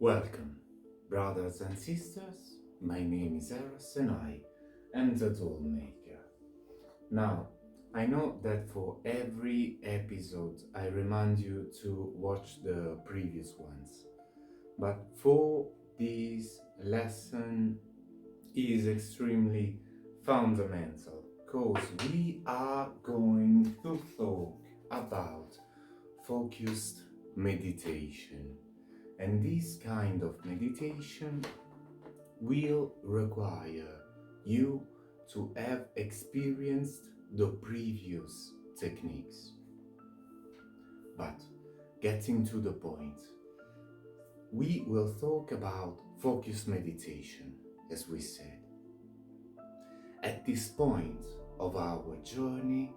Welcome, brothers and sisters. My name is Eros and I am the Toolmaker. Now, I know that for every episode I remind you to watch the previous ones, but for this lesson is extremely fundamental because we are going to talk about focused meditation. And this kind of meditation will require you to have experienced the previous techniques. But getting to the point, we will talk about focused meditation, as we said. At this point of our journey,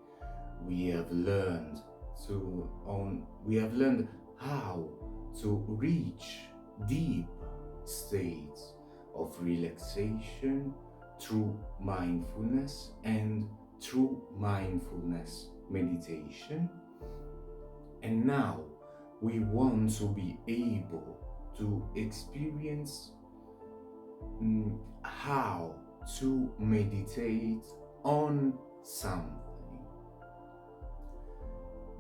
we have learned how to reach deep states of relaxation through mindfulness and through mindfulness meditation. And now we want to be able to experience how to meditate on something.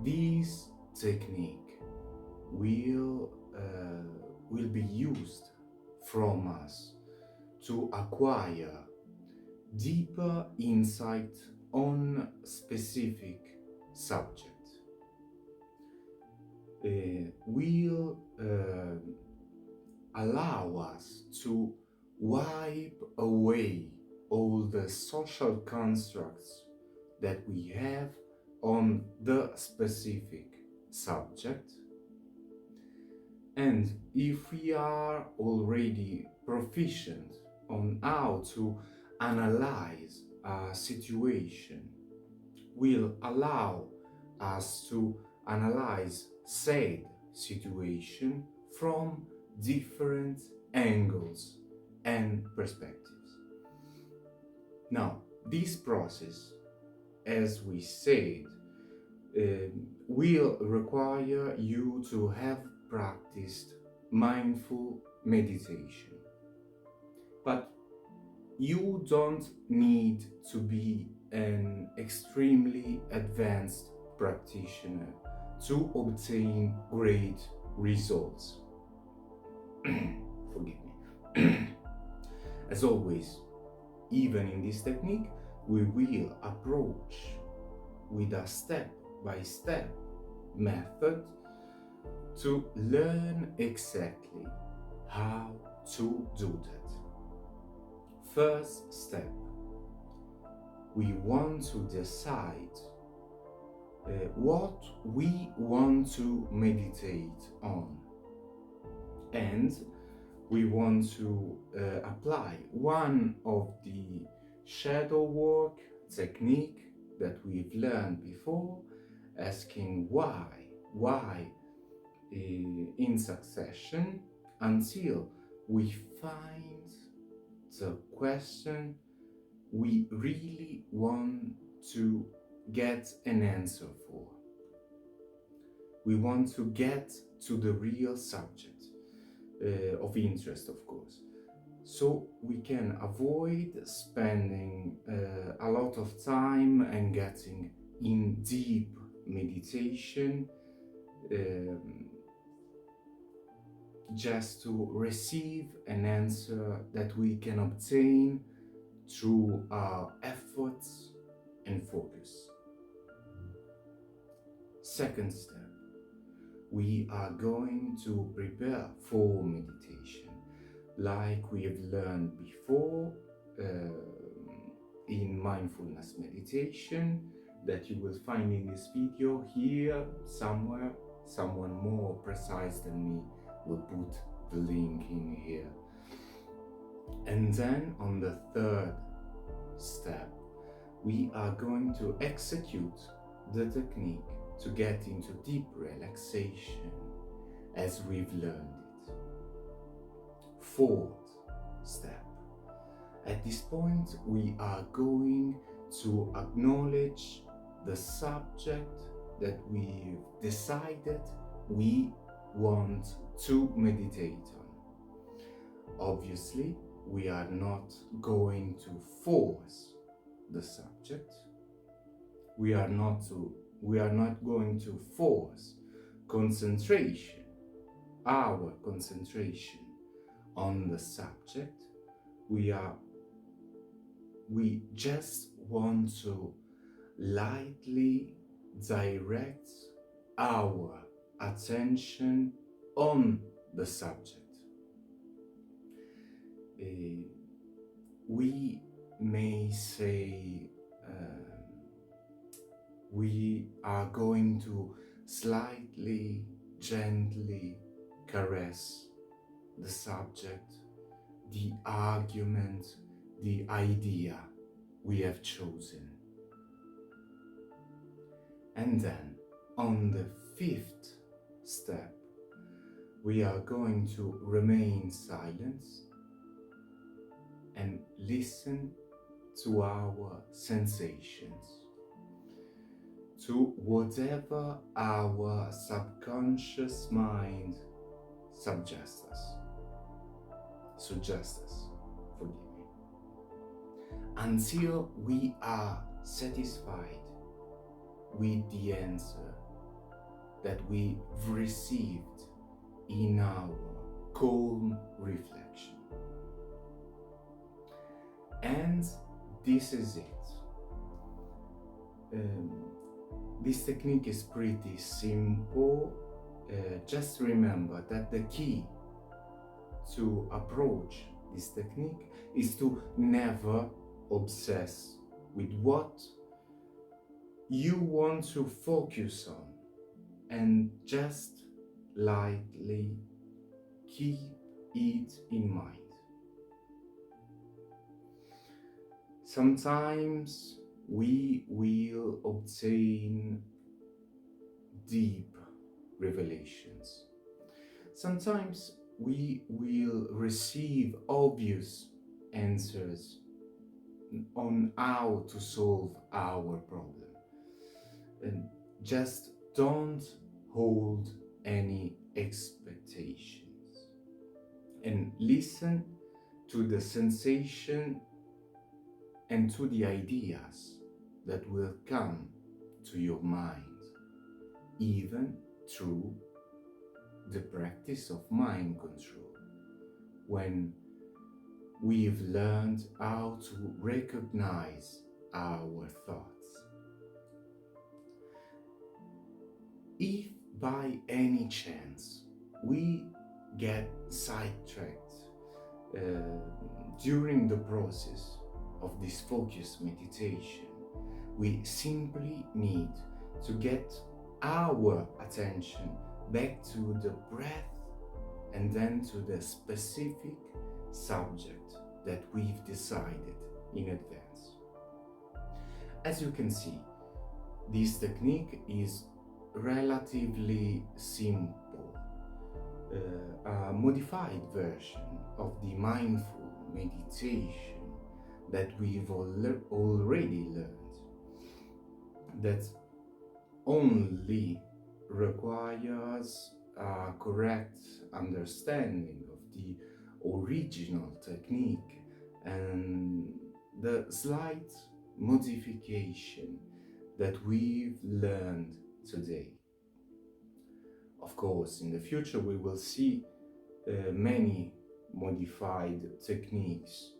This technique will be used from us to acquire deeper insight on specific subject. Will allow us to wipe away all the social constructs that we have on the specific subject. And if we are already proficient on how to analyze a situation, will allow us to analyze said situation from different angles and perspectives. Now, this process, as we said, will require you to have practiced mindful meditation. But you don't need to be an extremely advanced practitioner to obtain great results. Forgive me. As always, even in this technique, we will approach with a step-by-step method to learn exactly how to do that. First step, we want to decide what we want to meditate on, and we want to apply one of the shadow work technique that we've learned before, asking why in succession until we find the question we really want to get an answer for. We want to get to the real subject of interest, of course, so we can avoid spending a lot of time and getting in deep meditation just to receive an answer that we can obtain through our efforts and focus. Second step, we are going to prepare for meditation like we have learned before in mindfulness meditation, that you will find in this video here somewhere. Someone more precise than me will put the link in here. And then on the third step, we are going to execute the technique to get into deep relaxation as we've learned it. Fourth step, at this point we are going to acknowledge the subject that we've decided we want to meditate on. Obviously, we are not going to force the subject. We are not going to force concentration, our concentration on the subject. We just want to lightly direct our attention on the subject. We may say we are going to slightly, gently caress the subject, the argument, the idea we have chosen. And then, on the fifth step, we are going to remain silent and listen to our sensations, to whatever our subconscious mind suggests us, forgive me, until we are satisfied with the answer that we've received in our calm reflection. And this is it. This technique is pretty simple. Just remember that the key to approach this technique is to never obsess with what you want to focus on, and just lightly keep it in mind. Sometimes we will obtain deep revelations. Sometimes we will receive obvious answers on how to solve our problem. And just don't hold any expectations and listen to the sensation and to the ideas that will come to your mind, even through the practice of mind control, when we've learned how to recognize our thoughts. If by any chance we get sidetracked during the process of this focused meditation, we simply need to get our attention back to the breath and then to the specific subject that we've decided in advance. As you can see, this technique is relatively simple, a modified version of the mindful meditation that we've already learned, that only requires a correct understanding of the original technique and the slight modification that we've learned today. Of course, in the future we will see many modified techniques,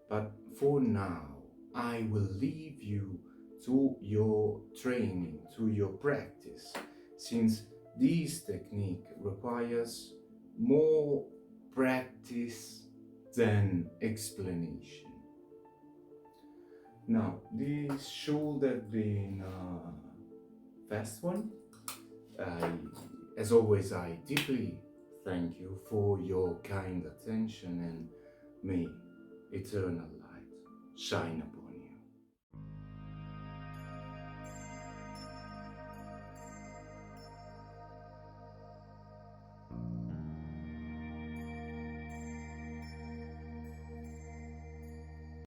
but for now I will leave you to your training, to your practice, since this technique requires more practice than explanation. Now, this should have been a fast one. As always, I deeply thank you for your kind attention, and may eternal light shine upon you.